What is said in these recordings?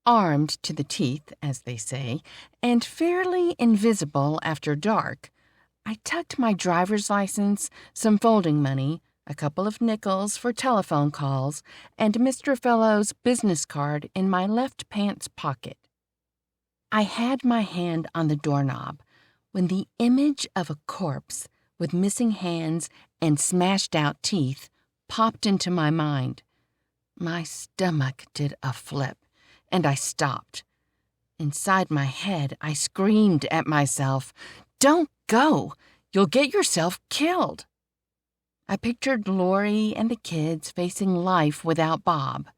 Armed to the teeth, as they say, and fairly invisible after dark, I tucked my driver's license, some folding money, a couple of nickels for telephone calls, and Mr. Fellow's business card in my left pants pocket. I had my hand on the doorknob when the image of a corpse with missing hands and smashed-out teeth popped into my mind. My stomach did a flip, and I stopped. Inside my head, I screamed at myself, "Don't go! You'll get yourself killed!" I pictured Lori and the kids facing life without Bob.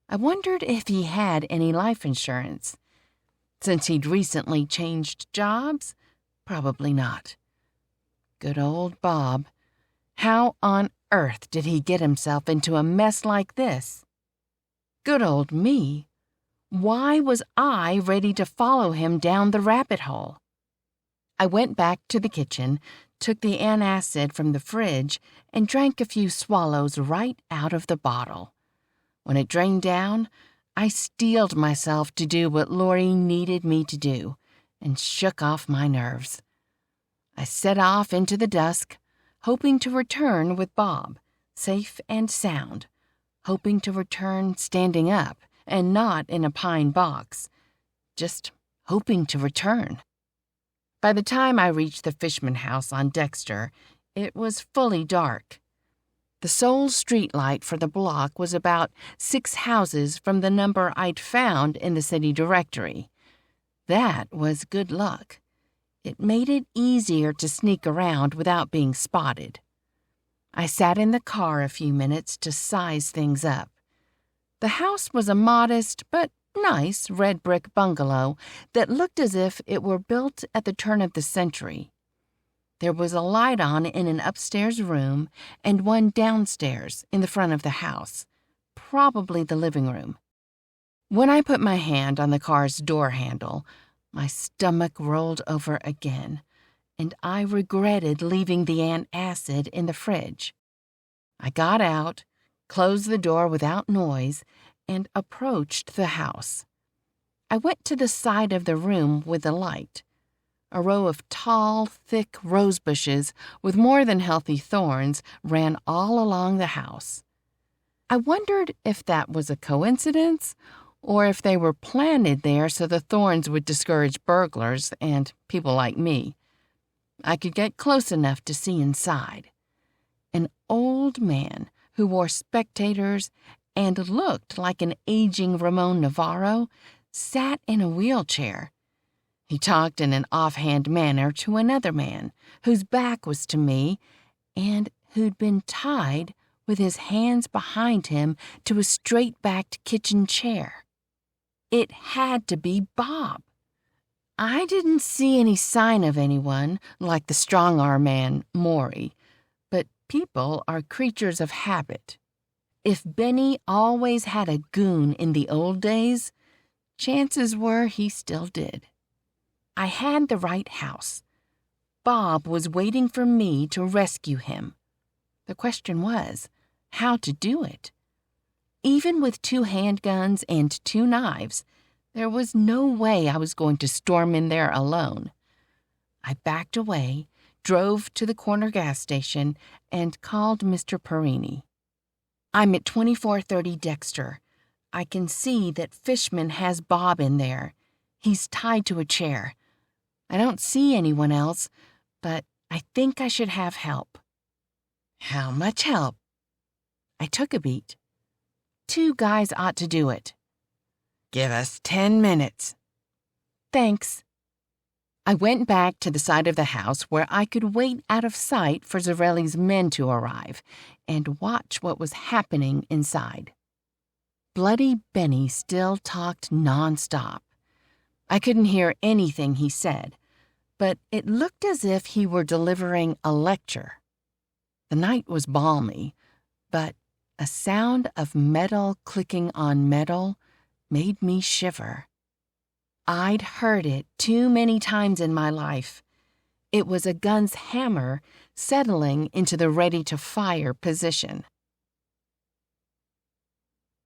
I wondered if he had any life insurance. Since he'd recently changed jobs, probably not. Good old Bob. How on earth did he get himself into a mess like this? Good old me. Why was I ready to follow him down the rabbit hole? I went back to the kitchen, took the antacid from the fridge, and drank a few swallows right out of the bottle. When it drained down, I steeled myself to do what Lori needed me to do, and shook off my nerves. I set off into the dusk, hoping to return with Bob, safe and sound, hoping to return standing up and not in a pine box, just hoping to return. By the time I reached the Fishman house on Dexter, it was fully dark. The sole streetlight for the block was about 6 houses from the number I'd found in the city directory. That was good luck. It made it easier to sneak around without being spotted. I sat in the car a few minutes to size things up. The house was a modest but nice red brick bungalow that looked as if it were built at the turn of the century. There was a light on in an upstairs room and one downstairs in the front of the house, probably the living room. When I put my hand on the car's door handle, my stomach rolled over again, and I regretted leaving the antacid in the fridge. I got out, closed the door without noise, and approached the house. I went to the side of the room with the light. A row of tall, thick rose bushes with more than healthy thorns ran all along the house. I wondered if that was a coincidence or if they were planted there so the thorns would discourage burglars and people like me. I could get close enough to see inside. An old man who wore spectators and looked like an aging Ramon Navarro sat in a wheelchair. He talked in an offhand manner to another man whose back was to me and who'd been tied with his hands behind him to a straight-backed kitchen chair. It had to be Bob. I didn't see any sign of anyone like the strong-arm man, Maury, but people are creatures of habit. If Benny always had a goon in the old days, chances were he still did. I had the right house. Bob was waiting for me to rescue him. The question was, how to do it? Even with 2 handguns and 2 knives, there was no way I was going to storm in there alone. I backed away, drove to the corner gas station, and called Mr. Perini. "I'm at 2430 Dexter. I can see that Fishman has Bob in there. He's tied to a chair. I don't see anyone else, but I think I should have help." "How much help?" I took a beat. "2 guys ought to do it." "Give us 10 minutes. "Thanks." I went back to the side of the house where I could wait out of sight for Zarelli's men to arrive and watch what was happening inside. Bloody Benny still talked nonstop. I couldn't hear anything he said, but it looked as if he were delivering a lecture. The night was balmy, but a sound of metal clicking on metal made me shiver. I'd heard it too many times in my life. It was a gun's hammer settling into the ready-to-fire position.